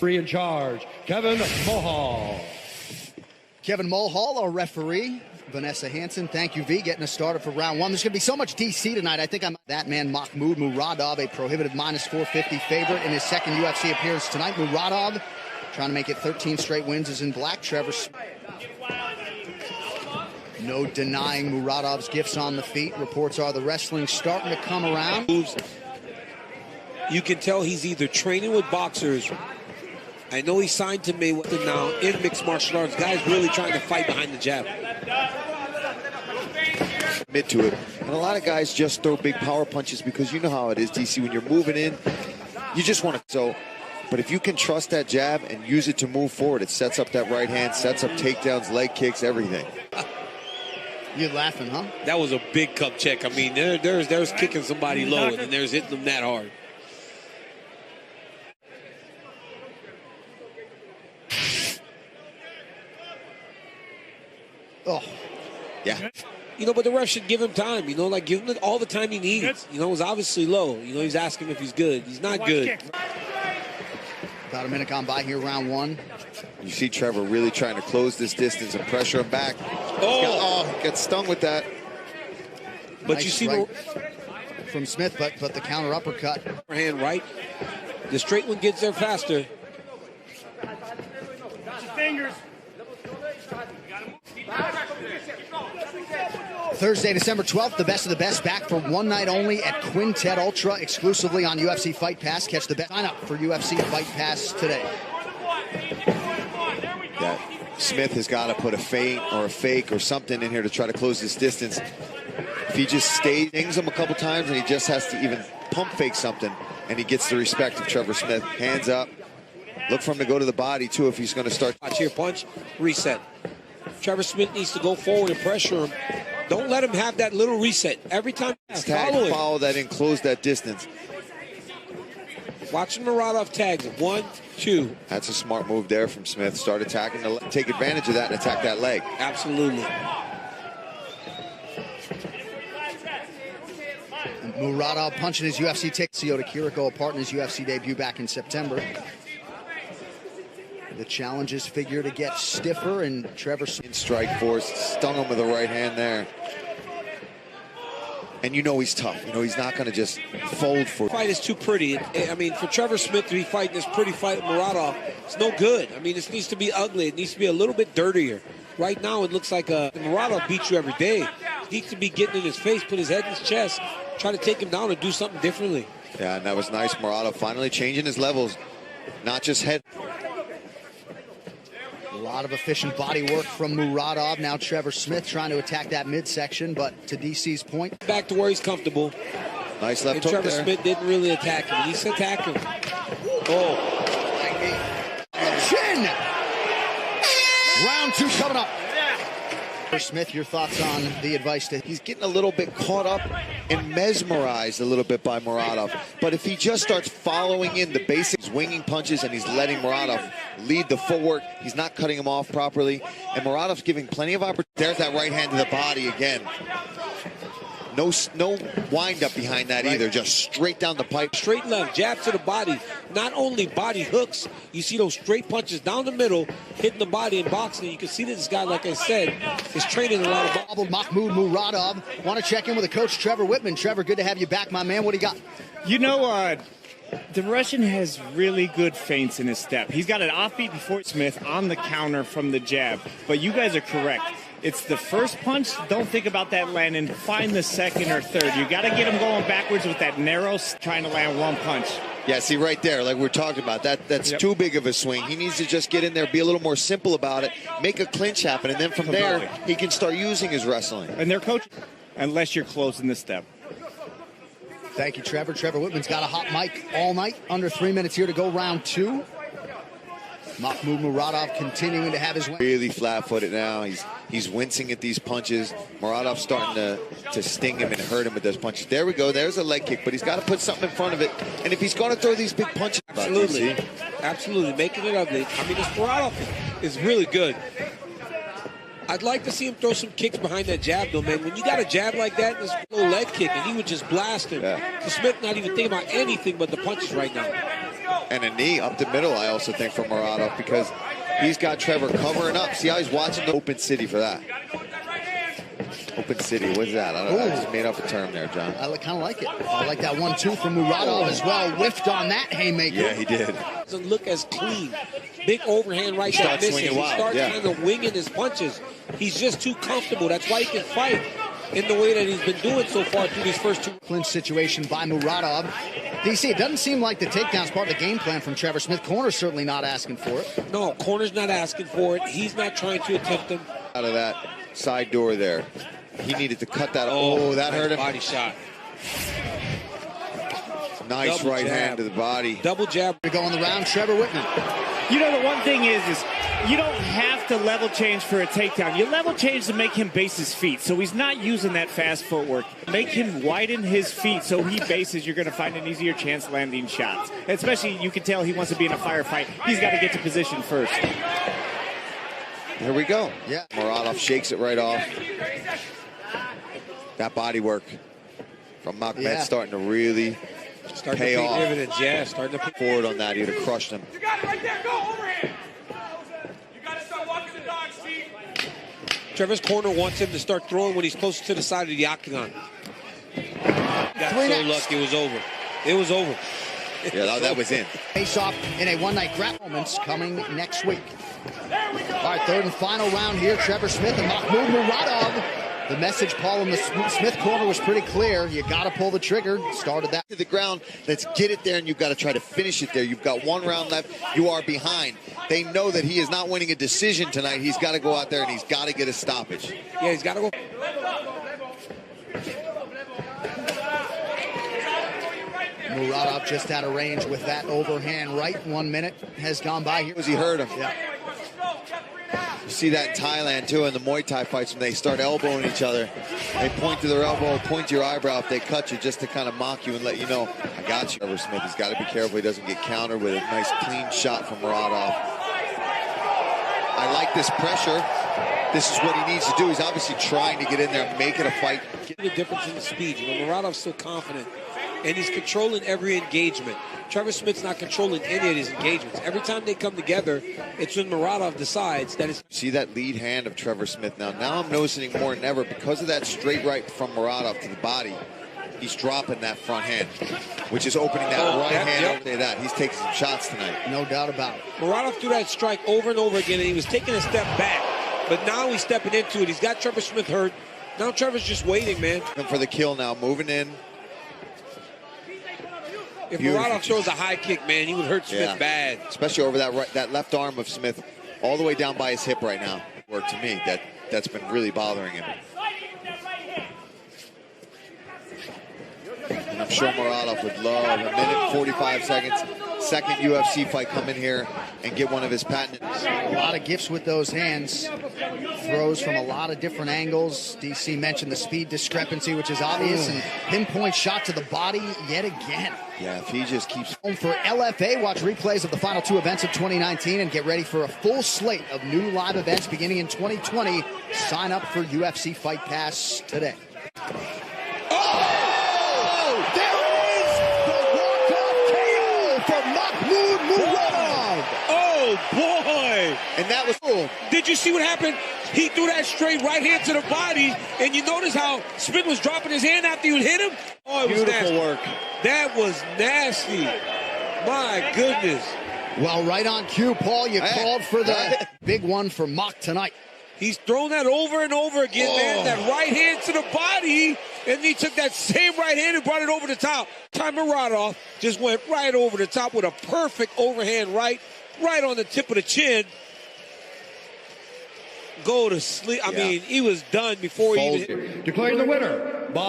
Free in charge, Kevin Mulhall. Kevin Mulhall, our referee. Vanessa Hansen, thank you, V, getting us started for round one. There's going to be so much DC tonight. I think I'm that man, Mahmud Muradov, a prohibitive -450 favorite in his second UFC appearance tonight. Muradov trying to make it 13 straight wins is in black. Trevor, no denying Muradov's gifts on the feet. Reports are the wrestling's starting to come around. You can tell he's either training with boxers. I know he signed to Mayweather now in mixed martial arts. Guys really trying to fight behind the jab. Admit to it. And a lot of guys just throw big power punches because you know how it is, DC. When you're moving in, you just want to. But if you can trust that jab and use it to move forward, it sets up that right hand, sets up takedowns, leg kicks, everything. You're laughing, huh? That was a big cup check. I mean, there's kicking somebody low, and then there's hitting them that hard. Oh, yeah. You know, but the ref should give him time. You know, like give him all the time he needs. You know, it was obviously low. You know, he's asking if he's good. He's not good. About a minute gone by here, round one. You see Trevor really trying to close this distance and pressure him back. He got stung with that. But nice you see right from Smith, but the counter uppercut. Hand right. The straight one gets there faster. Fingers. Thursday, December 12th, the best of the best back for one night only at Quintet Ultra, exclusively on UFC Fight Pass. Catch the best. Sign up for UFC Fight Pass today. Yeah, Smith has got to put a feint or a fake or something in here to try to close this distance. If he just stings him a couple times and he just has to even pump fake something, and he gets the respect of Trevor Smith. Hands up. Look for him to go to the body, too, if he's going to start. Watch here, punch, reset. Trevor Smith needs to go forward and pressure him. Don't let him have that little reset. Every time, follow that in, close that distance. Watching Muradov tags him. 1, 2. That's a smart move there from Smith. Start attacking, take advantage of that and attack that leg. Absolutely. Muradov punching his UFC ticket. Ciota Kiriko apart in his UFC debut back in September. The challenges figure to get stiffer, and Trevor in strike force, stung him with the right hand there. And you know he's tough. You know he's not going to just fold for. The fight is too pretty. I mean, for Trevor Smith to be fighting this pretty fight with Muradov, it's no good. I mean, this needs to be ugly. It needs to be a little bit dirtier. Right now, it looks like Muradov beats you every day. He needs to be getting in his face, put his head in his chest, try to take him down and do something differently. Yeah, and that was nice. Muradov finally changing his levels, not just head. A lot of efficient body work from Muradov. Now Trevor Smith trying to attack that midsection, but to DC's point. Back to where he's comfortable. Nice left hook Trevor there. Smith didn't really attack him. He's attacking him. Oh. Chin! Round two coming up. Smith, your thoughts on the advice to... He's getting a little bit caught up and mesmerized a little bit by Muradov. But if he just starts following in the basics, winging punches, and he's letting Muradov lead the footwork, he's not cutting him off properly. And Muradov's giving plenty of opportunity. There's that right hand to the body again. No wind up behind that either, just straight down the pipe. Straight left, jab to the body. Not only body hooks, you see those straight punches down the middle, hitting the body in boxing. You can see that this guy, like I said, is training a lot of boxing. Mahmud Muradov. Want to check in with the coach, Trevor Whitman. Trevor, good to have you back, my man. What do you got? You know, the Russian has really good feints in his step. He's got an offbeat before Smith on the counter from the jab. But you guys are correct. It's the first punch. Don't think about that landing. Find the second or third. You got to get him going backwards with that narrow, trying to land one punch. Yeah, see right there, like we're talking about, that's too big of a swing. He needs to just get in there, be a little more simple about it, make a clinch happen, and then from there, he can start using his wrestling. And they're coaching, unless you're closing the step. Thank you, Trevor. Trevor Whitman's got a hot mic all night. Under 3 minutes here to go, round two. Mahmud Muradov continuing to have his win. Really flat-footed now. He's wincing at these punches. Muradov's starting to sting him and hurt him with those punches. There we go. There's a leg kick, but he's got to put something in front of it. And if he's going to throw these big punches... Absolutely. Absolutely. Making it ugly. I mean, this Muradov is really good. I'd like to see him throw some kicks behind that jab, though, man. When you got a jab like that, this low leg kick, and he would just blast him. Yeah. So Smith not even thinking about anything but the punches right now. And a knee up the middle, I also think, from Muradov, because he's got Trevor covering up. See how he's watching the open city for that. Open city, what's that? I don't know. I just made up a term there, John. I kind of like it. I like that 1-2 from Muradov as well. Whiffed on that haymaker. Yeah, he did. Doesn't look as clean. Big overhand right there missing. He starts kind of winging his punches. He's just too comfortable. That's why he can fight in the way that he's been doing so far through these first two. Clinch situation by Muradov. DC, it doesn't seem like the takedown's part of the game plan from Trevor Smith. Corner's certainly not asking for it. No, corner's not asking for it. He's not trying to attempt them. Out of that side door there. He needed to cut that. Oh, that hurt him. Body shot. Nice Double right jab. hand to the body. Double jab. We're going the round, Trevor Whitman. You know, the one thing is you don't have to level change for a takedown. You level change to make him base his feet, so he's not using that fast footwork. Make him widen his feet so he bases. You're going to find an easier chance landing shots. Especially, you can tell he wants to be in a firefight. He's got to get to position first. Here we go. Yeah. Muradov shakes it right off. That body work from Mahmud starting to really pay off. Dividends, yeah, starting to pay forward on that. He'd have crushed him. You got it right there. Go overhand. You got to start walking the dog, Steve. Trevor's corner wants him to start throwing when he's close to the side of the octagon. Got so lucky it was over. It was over. Yeah, that was in. Face off in a one-night grapple moments coming next week. All right, third and final round here. Trevor Smith and Mahmud Muradov. The message, Paul, in the Smith corner was pretty clear. You got to pull the trigger. Started that To the ground. Let's get it there, and you've got to try to finish it there. You've got one round left. You are behind. They know that he is not winning a decision tonight. He's got to go out there, and he's got to get a stoppage. Yeah, he's got to go. Muradov just out of range with that overhand right. 1 minute has gone by here. As he heard him. Yeah. You see that in Thailand, too, in the Muay Thai fights when they start elbowing each other. They point to their elbow, point to your eyebrow if they cut you, just to kind of mock you and let you know, I got you. Trevor Smith, he's got to be careful he doesn't get countered with a nice clean shot from Muradov. I like this pressure. This is what he needs to do. He's obviously trying to get in there and make it a fight. The difference in the speed. You know, Muradov's still confident, and he's controlling every engagement. Trevor Smith's not controlling any of his engagements. Every time they come together, it's when Muradov decides that it's... See that lead hand of Trevor Smith now. Now I'm noticing more than ever, because of that straight right from Muradov to the body, he's dropping that front hand, which is opening that right hand over to that. He's taking some shots tonight. No doubt about it. Muradov threw that strike over and over again, and he was taking a step back. But now he's stepping into it. He's got Trevor Smith hurt. Now Trevor's just waiting, man. For the kill now, moving in. If Muradov throws a high kick, man, he would hurt Smith bad. Especially over that left arm of Smith, all the way down by his hip right now. Work to me, that's been really bothering him. And I'm sure Muradov would love a minute 45 seconds. Second UFC fight, come in here and get one of his patented. A lot of gifts with those hands. Throws from a lot of different angles. DC mentioned the speed discrepancy, which is obvious, and pinpoint shot to the body yet again. Yeah, if he just keeps... For LFA, watch replays of the final two events of 2019 and get ready for a full slate of new live events beginning in 2020. Sign up for UFC Fight Pass today. For Mahmud Muradov. Oh, boy. And that was cool. Did you see what happened? He threw that straight right hand to the body, and you notice how Smith was dropping his hand after you hit him? Oh, it was beautiful nasty. Work. That was nasty. My goodness. Well, right on cue, Paul. You called for the big one for Mach tonight. He's thrown that over and over again, man. That right hand to the body, and he took that same right hand and brought it over the top. Muradov just went right over the top with a perfect overhand right on the tip of the chin. Go to sleep. I mean, he was done before he even... Declaring the winner by